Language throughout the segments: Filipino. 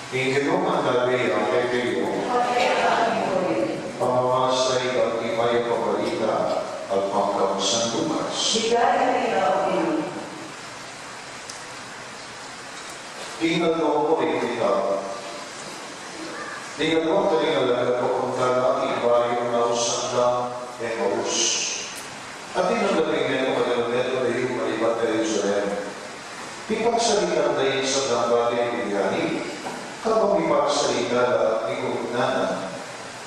Ingilong ang gabi ang kayo, pamamasay at imay pabalita at pangkamusan tumas. Tingnan mo ko rin kita. Tingnan mo ko rin alaga papunta na iba yung nausan na Emmaus. At tinanggapin mo kadalaman na yung malibat na Jerusalem. Ipagsalita dahil sa dambali ng biyani, kapag ipagsalita at ikunanan,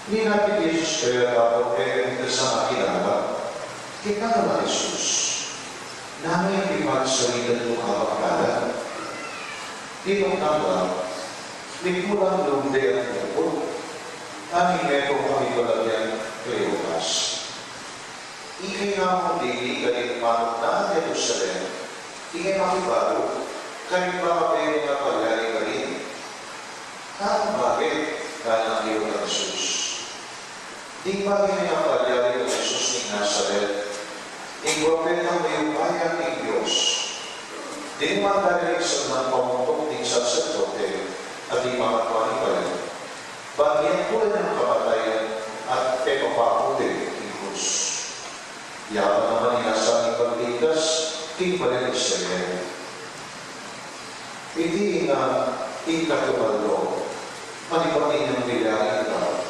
ninapit Jesus kaya dapat kaya sa makilala, kita naman Jesus, namin ipagsalita ng kapagkala. Dito tama, nagmulang lumde at lupot, aming meto kami palagyan Cleopas. Ikay nga mong dili kayo manok na Jerusalem, ikay makibalo, kayo ba kayo nga palyari ka rin? Bakit? Kanang iyo ng Jesus. Di ba kayo nga palyari ng Jesus ni Nazaret? Igwapin ang iyong bayan ng Diyos. Di magdalik sa mga pamuntok ng sacerdote at di makatwani pa rin. Bagyan tulad ng kamatayan at pepapakuli ng Diyos. Yaman naman niya sa aming pagtigas, tingbalin Israel. Hindi na ikatubalo, manipatin ng bilahin ka.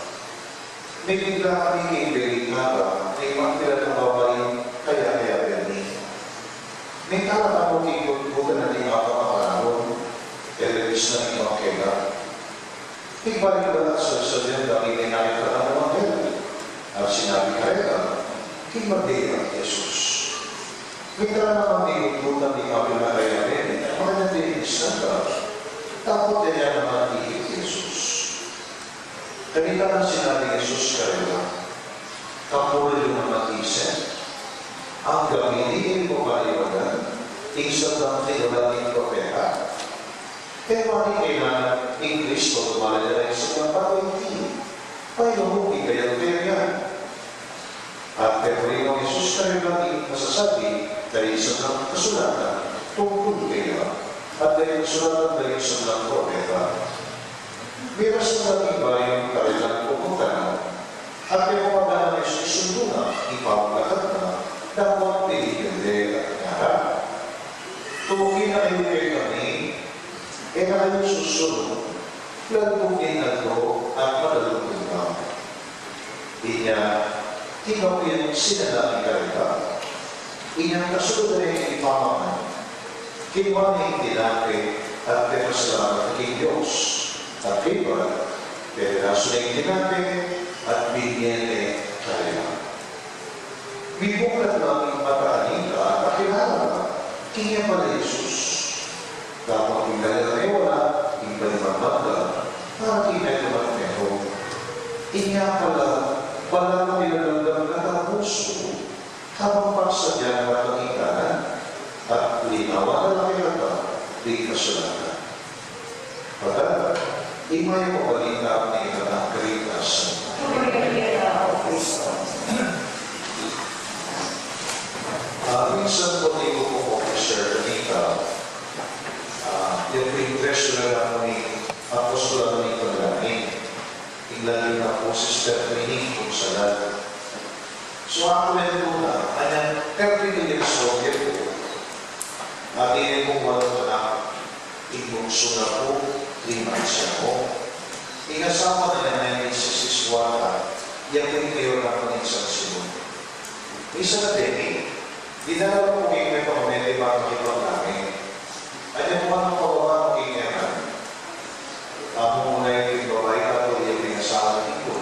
May bigla kami kaibirin nga ba, may magpila ng babae, kaya ganin. May talaga mo kikot-kutan na di mapapakaroon, telebis na ibang kaya. Ibalik ba na sa sadyang dami ninayot ka ng mga kaya? At sinabi kaya, kimagdaya ang Jesus. May talaga naman kikot-kutan di mapapakaroon, mga natilis na ka. Tapos niya naman iikot Jesus. Kanina na sinabi Jesus kaya, kapulad yung mag-isip, ang gamitin ko kaliwanan, isang ng tinulating propeta, kaya kailangan ng Kristo tumalala sa mga pag-ibig. Pahilumukin kaya kaya. At kaya ng Jesus kayo natin masasabi dahil sa ng kasulatan tungkol kaya at dahil kasulatan dahil sa ng propeta. Biras na natin ba yung kailangan pupunta at kaya kumagana ng Jesus sundo na ipapaglakat na dapat pinigil at nga. Tumugin na kayo kayo kami, e na kayo susunod, lalugin na ito at madalugin ka. Inya, ikaw yung sinalangin ka rin ka. Inyang kasunod na yung ipamaman, kinuha na yung tinapin at pinasalamat ng Diyos. At iba, pero naso na yung tinapin at bigyan na kaya. Bibuklat lang yung mataanin ka at pakilala ka. Kaya pala Jesus. Dapat kilala na wala, iba naman ka, para kinay naman meron. Inya pala na nilalandang na ang puso, habang pagsadya ng matangikanan, at linawa na lang ka, di kasulatan. Pagkat, imay mo balita ang nila ng kalitasan. Minsan po tayo po officer kanita, yung pre-impress na lang ni Apostol ni Paglamin, tingnan na po Sister Trini kung saan. So ako na ito na, kanyang 30 years old yan po, at hindi po walang anak, ibukso na po, 3 months ako. Inasama na na 1966 wata, yan po yung mayor na pang-isang sunod. Isa na din, dinala ko kung may pamamete ba ang ibang namin. At yung mga pababa ng kinyahan, ako muna yung babae ka po yung pinasahan dito.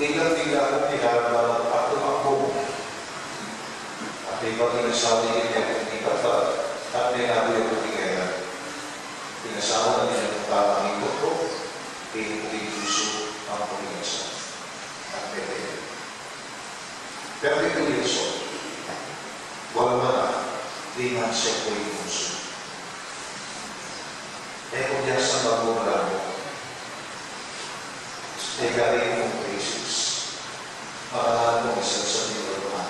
Biglang-bigla akong pinarabalan at tumakbo. At ibang pinasahan niya kung hindi ka at may nabuyo kong kinyahan. Pinasahan na niya ng parang ito ko, pinupusin ang pag-iasa. At pwede. Pero ito yung so, wala na, di man siya po yung puso. Eh kung diyan sa bago marami, ay galing mong basis, makalahan mong isang sa nila naman.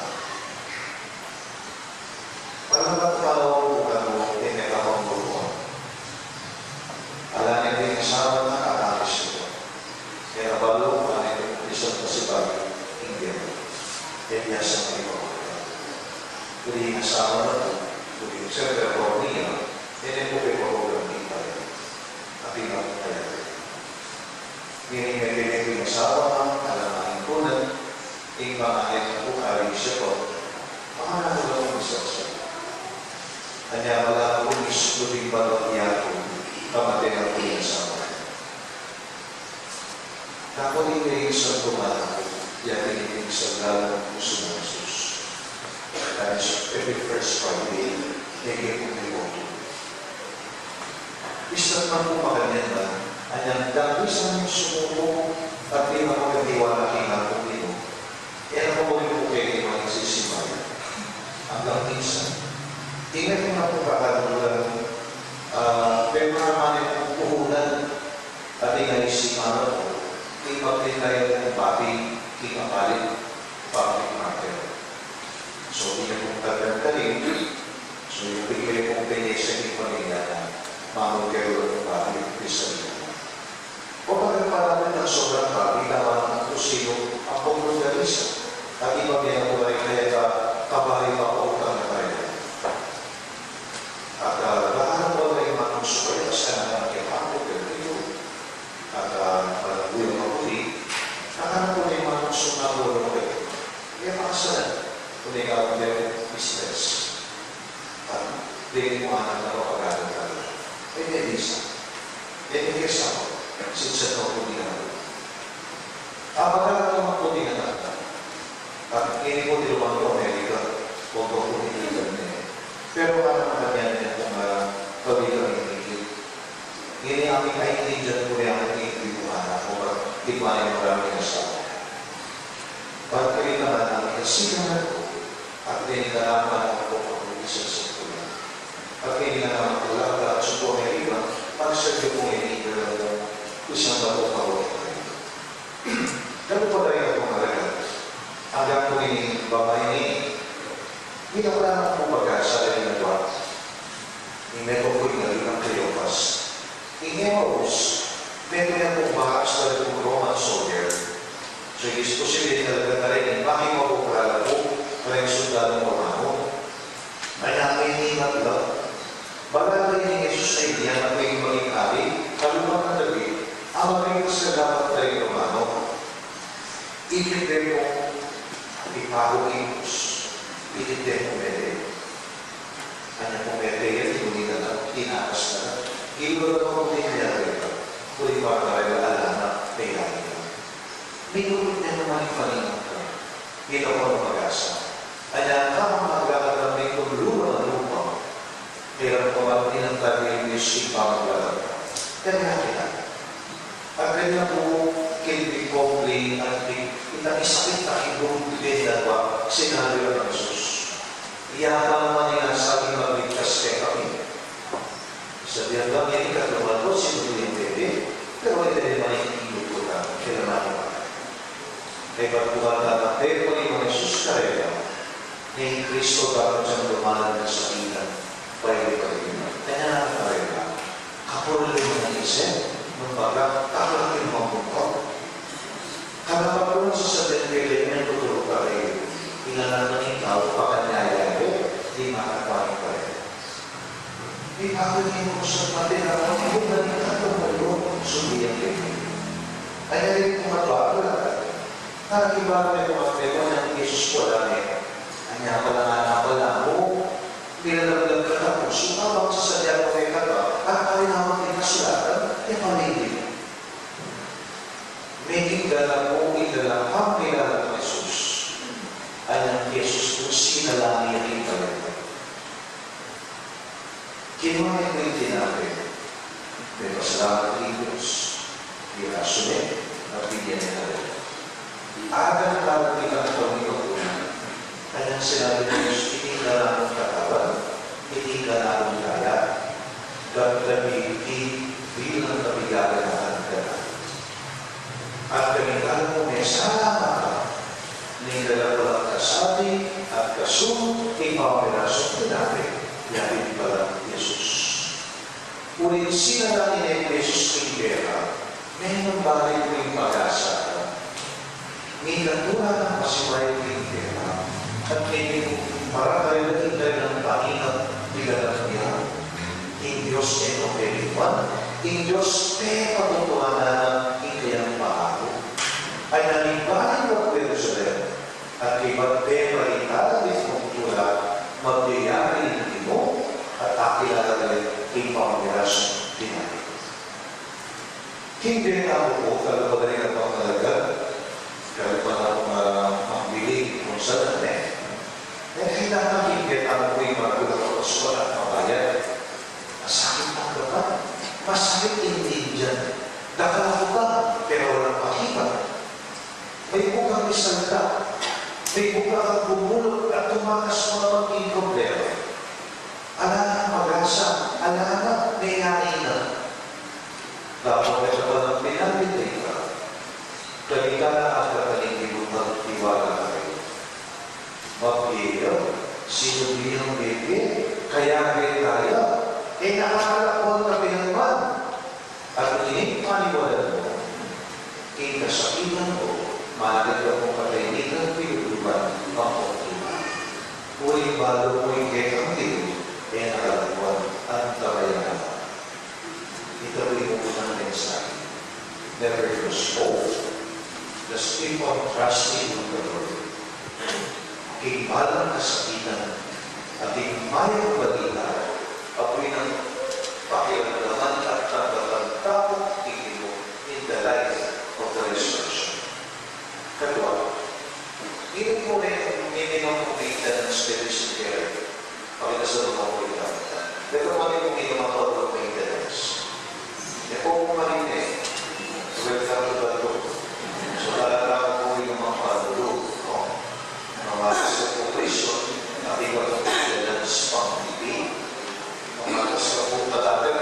Parang ba tao kung ano, hindi ka mong buwan. Alam Kaya yung kasama na kakakis ito. Kaya balo, ano yung isang pasibag, hindi mo. Kaya biyasa mo ito. Kung yung kasama na ito, kung yung siyempre ako niya, hindi mo kayo program kita rin. At tingnan mo kaya rin. Meaning may pinag yung kasama, alam ang impunan, yung mga ayat na bukari siya po, paano ko lang isa siya? Kanya wala akong isluling balot niya kung kamatay na po yung sama. Kakunin na yung isang tumahan, yakin yung isang lalong puso ng Jesus. That is every first Friday, naging kong may wato. Isang man po makanyan na, anyang dami sa mga sumuko at di makagadiwala kinakong nito. Kaya ako mo yung pwede mga nagsisimay. Hanggang minsan. Tingnan ko na po kakatulan. Pero naman yung puhunan at inayisipan ako. Ipagpin tayo ng papi, kikapalit, public market. So, hindi kong tagal-talim. So, yung bigay kong penyesa ni pamilya na mamagkaroon ng papi, isa o pagkaparami ng sobrang papi, laman ng kusino ang pagkagalisa. At iba ginagawa rin kaya kabahay mapautang na tayo. At lahat mo rin manusukay sa nanang kipako, pero yun. At malabuyo na uli, lahat mo rin manusukay na ulo kayo. Kaya makasalan, kung ikaw ang meron business, at rin mo anak na kapag-aral tayo. Eh, may isa. Eh, may isa mo. Since ito ang puti na natin. Apagkat ito ang puti na natin. At hindi po dilumang ko Amerika, kung ito po hiniligan niya. Pero ano naman yan niya kung kabilang hinigit. Hindi aming ay hinigyan po yung hinigit mo anak o di ba yung maraming asawa. Pagkali naman namin kasigahan ko at dinitalaman ako kung isang sa tuloy. At hindi na naman ko lang at supo may iba, pag-serve ko yung hinigit isang bago kawag tayo. Ganun pa tayo akong halaga. Hanggang po yung babae ni, hindi ka wala nang pagkasa na ginagawa. Hindi ko po yung nalilang Cleopas. Ingemos, meron na pong bahas na itong Roman soldier. So, yung posibility talaga na rin, bakit mo po kalala po, maraming sundalo mo ako. Kaya may hingat lang. Bagay ni Jesus ay diyan na may maging hari, kalumang na gabi, ang mga sa dapat tayo Romano, itinde mo ipahugimos, itinde mo mede. Kanya mo mede yan, hindi na lang, tinakas na lang. Iba na mo din niya rin, kung para tayo alam na may lahi na. May ulit na naman yung paningan ka. Ito ko ang mag-asa. Kaya kapag magkakaroon may kulungan ng lupa, kaya kapag tinantag yung Diyos ipamaglalang ka. Kaya kita. At kanya po, kilbig kompleng at itang isakit na ibong dalawa, sinabi ng Jesus. Iyabang naman nila sa aking magligtas kay kami. Sabihan lang, yan ikatlaman ko, sinuloy yung bebe, pero ito naman yung ilog ko na, kailangan mo. Kaya pagbuhat natin, pero kung yung Jesus karela, ni Kristo dapat siyang dumalan na sa ilan, pwede pa rin. Kaya nakakarela, kapulad yung mga isip, magbaga, kakalakin mo ang mundo. Kalapag sa sabihin ng tutulog ka rin, inalang ng ikaw, pakanyayari, di makakapain pa rin. Ipakagin mo sa matira, ang ibugan ng katong sumiyan rin. Kaya rin kung matuwa lang, nakakibago na yung mga pego ng Jesus ko lang eh. Kanya pala nga wala mo, pinalaglag ka na po, sumabang sa sadya ko kay kata, at kaya naman din kasulatan, pamilya. May hingala mo, hingala ang kilala ng Jesus. Ay ang Jesus kung sinalangin ang hingala. Kinuha yung hindi natin. May pasalamat ng Diyos. Ikasunod, nabigyan niya rin. Aga na tawag ang pamilya. Kaya sinabi ng Diyos, hindi ka namin katawan, hindi ka namin kaya, gagawin bilang kabigagan na hanggang. At kami mo may salamat ka, nilala ko lang kasabi at kasunod, ipapirasok na natin, yakin pala Jesus. Ulit sila natin ay Jesus balik mo yung pag-asa. May natura ng pasiway ko yung pera. At may para tayo naging ng pahingat bilang niya. In Diyos e no periwan. In Diyos e patutuhanan ng ikayang paako. Ay nalibahin ng Jerusalem at iba't marita ng kultura magbiyari ng imo at akilala rin ang pangmirasyon dinari. Hindi na ako talaga rin ang pangalaga kaya pa na akong magbili kung saan na kailangan hindi ang ako'y magulang o kasulat at mabayan. Masakit ang dapat. Masakit hindi dyan. Nakala ko ba, pero walang pakibat. May bukang isalda. May bukang ang bumulot at tumakas mga maging problema. Ala na mag-asa. Ala na nangyari na. Dapat na ka ba ng pinabitay ka? Kanina na ang katalingin ng tiwala na kayo. Magbiyo, sinubihang bebe, kaya may tayo. Nakakalakon na pinagman. At ining paniwalan mo, kasakitan ko, malagad mo katahimikan pinuluban ang pagtuman. Uy, balo mo yung kekang din, nakalakuan at tabayan. Ito rin mo ng mensahe. Never lose hope. Just keep on trusting in the Lord. Kibalang kasakitan at mayang balita apoy ng pakiramdaman at tapang tingin mo in the life of the resurrection. Kalwa, hindi mo rin minimum kung maintenance spiritual care. Pakitasan mo ako ito. Pero kung hindi mo minimum maintenance. E kung kumarin welcome to the Lord. So talaga ko yung mga padulo. Mga operation at iba ng maintenance pang-ibig. Mga kasapunta natin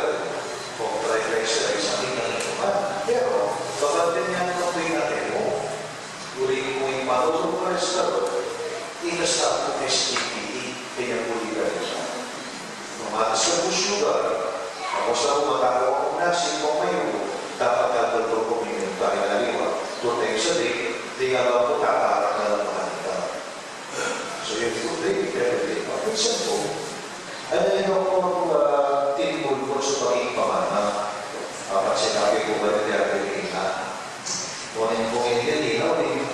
kung try-pressure ay sa akin ng inuman. Pero, kapag din yan ang tuwing natin mo, uli mo yung matulong mo rin sa Lord, inasap mo STPE, kaya uli ka rin siya. Tumatas ka po sugar, ako sa umatakaw akong nasi, kung mayo, dapat kalbal ko kuminit tayo na liwa. 2 times a day, di nga ba po kakarak na lang mahalita. So, yung 2 day, every day, pinsan po. Ano yun ako tinibol ko sa pag-ipamana? Kapag sinabi ko ba nila na kunin ko ngayon yan, ikaw eh.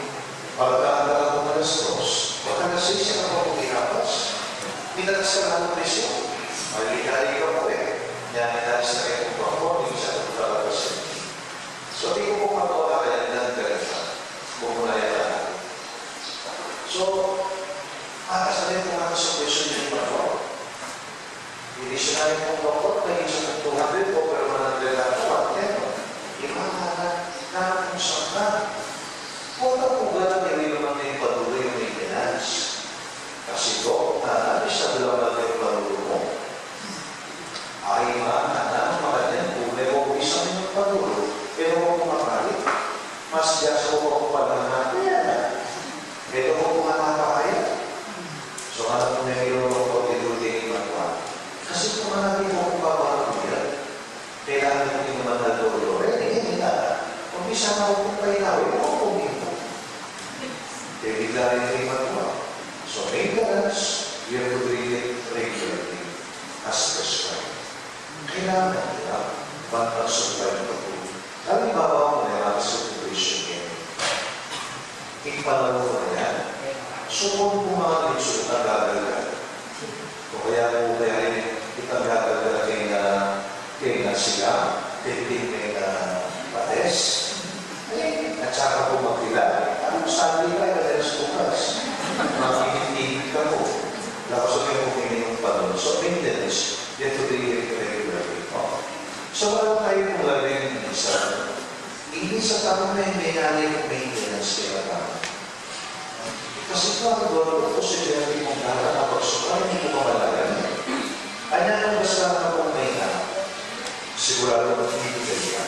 Pagkaandala ko malastos, pagkalasay siya na ako pinapas. Pinatas ka lang ng presyo. Maligari ka po eh. Yan, inalis na kayo kung bako, hindi siya na talaga siya. So, di ko kung matuwa kaya nilang ganito. Kung muna yan. So, makasalit mo nga sa question yung bako. Hindi siya namin kung bakot, naging siya ng 200 o pero 100 lang ito. Iba na kung saan na. Kung ako ba na may naman na yung padulo yung maintenance? Kasi ko, nanalis sa dalawa natin yung padulo mo. Ay mga yan, kung may kong isang yung padulo, pero kung kumakalit, mas jasa ko kung paghanapin yan. Pero kung kumanapakaya. So, alam mo na yung pagdilutin yung matwa. Kasi kung hanapin mo kung babalang yan, kailangan mo yung naman na lolo. Hindi na. Kung isa na kung kainawin, mo kung ito. Kaya bigla rin kayo matwa. So, maintenance, you have to read it regularly as prescribed. Kailangan nila bantang supply ng pagpulo. Halimbawa mo na yung situation game. Ipalaw ko na yan. So, kung mga lisod na gagawin, o kaya po kaya rin itang gagawin kay na sila, titig na pates, at saka po magkila. Ang sabi ka, kadalas bukas. Makikinig ka po. Tapos yung puminig pa doon. So, maintenance, you have to be regularly. So, wala tayo kung gawin ng isa. Hindi sa tamang na hindi natin maintenance kaya naman. Kasi kung ang doon, kung sinabi mong nakakapagsukan, hindi ko mamalagan. Anya nang basta na kung may na, sigurado na hindi kaya.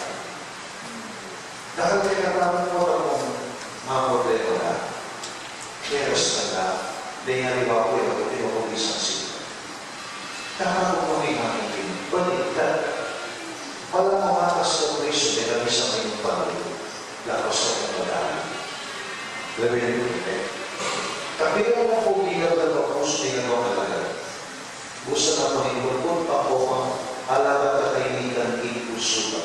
Dahil pinagkaroon mo akong mga problema na, keros na na, dahil nga ko yung tinutong-isang sila. Nakakapag mo rin ang hindi. Balik na. Walang mga kas-operation, dahil kami sa mayong panalo. lakas sa pagdadali. Labi niyo ito. Kapilang na po bilang na kapos bilang mga talaga. Gusto na Panginoon kung pa po ang alabat na kainitan ipuso ba.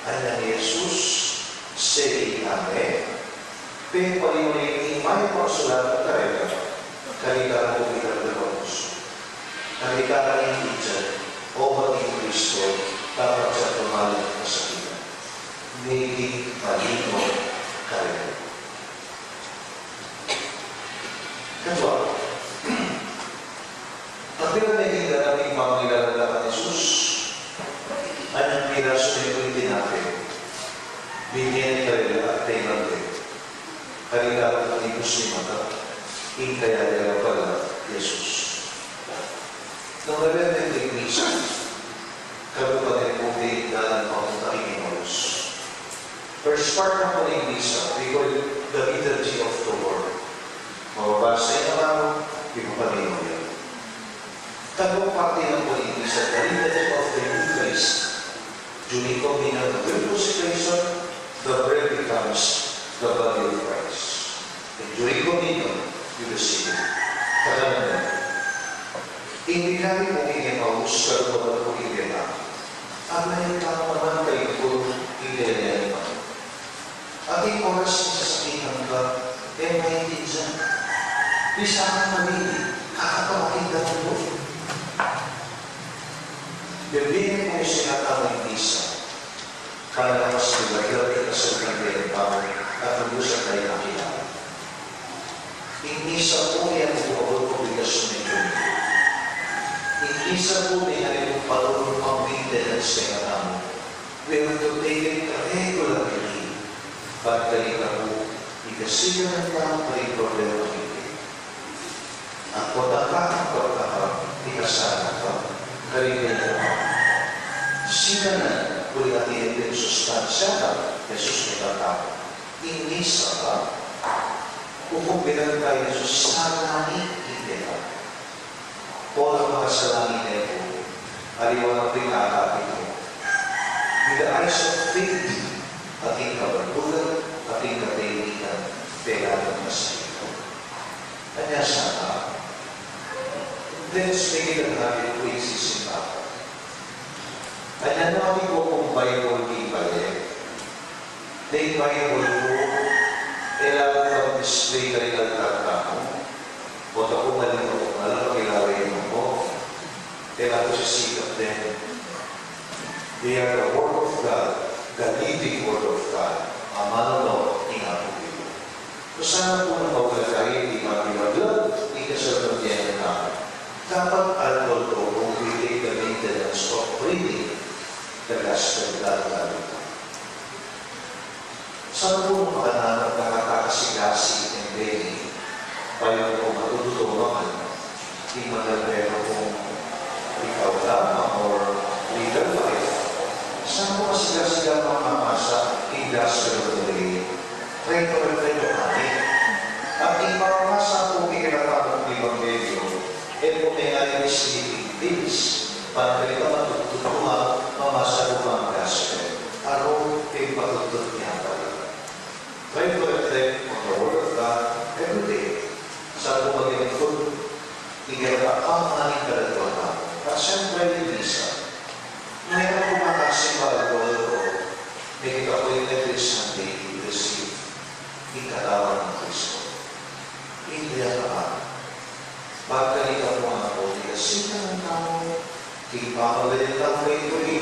Ay na ni Jesus, say Amen. Pero palimunin may pagsulat at karega, kalikaran po bilang na kapos. Kalikaran hindi dyan, o maging Kristo, dapat sa tumalang kasakitan. Hindi malino karega. Kedua, apabila kita namin pangilalaman Jesus, anong piraso na ito natin, bigyan tayo at tayo kalilang ang ibus ni mata, kaya nila pala Jesus. Nang rebelde ni Cristo, kalupanin po din na pamunta Ikinos. First part ng Pag-ibisa, we call it the liturgy of the Lord. Mababasa yung naman, ipapanino yan. Tatlong parte ng Pag-ibisa, the liturgy of the Eucharist. During communion, the consecration, the bread becomes the body of Christ. And during communion, you receive it. Kaya naman, hindi namin kung inimaus ka naman kung hindi na. Ang nahitang naman kayo kung hindi na naman. At yung oras na sasakitan ka, mahigit dyan. Di sa akin mamili, kakatawakin ka ng Lord. Bibigyan mo yung sinatamang isa. Para mas nilagyan ka sa kanyang tao at mag-usap tayo ng kilala. Hindi sa po yan ang obligasyon nito. Hindi sa po yan ang palunong ang maintenance na kami. We have to take it regularly. Pagkalita po, ikasiya ng tao ay problema hindi. Ang pagkakang ikasana ka, karigay ka. Sila na, kung natin yung sustansya ka, Jesus may tatao. Inisa ka, kung pinag tayo Jesus sa langit, hindi ka. O ang mga sa langit na ito, aliwan ang pinakapit mo. With the eyes of faith, ating kabardugan, ating katahimikan, kailangan na sa ito. Kanya sana, let's make it a habit to exist in Papa. Kanya namin ko kung Bible kipali. Yung Bible ko, kailangan mag-display ka rin ang tata mo. O tapos malito ko, alam kilawin mo ko. Kailangan ko sisikap din. They are the Word of God, the living Word of God. Ang manunod, ingapunin. So sana po na mawagay, hindi makiwaglag, hindi ka sa pagyan na dapat alcohol to kung we take the maintenance of reading the gospel God. Sana po makananap nakakakasigasi ng daily, tayo po matutulungan, hindi manalbero kung ikaw lamang or legal life. Sana po masigasig ang mamasa in gospel of the day. Try to reflect on it. At ipamasa po kinatapong Ebanghelyo, kung may ngayon sleeping pills, para kayo matutulungan, mamasa po ang gospel. Araw, kayo patutulungan niya pala. Try to reflect on the Word of God every day. Sa po magiging food, ikinata ang aming kalatuan. At siyempre, yung isa, mayroon po makasing palagol ko, may kita po yung every Sunday you receive ikatawan ng Kristo. Hindi ang lahat. Pagkalita po ang ako, sino ang tao, ipapagalit ang may tuloy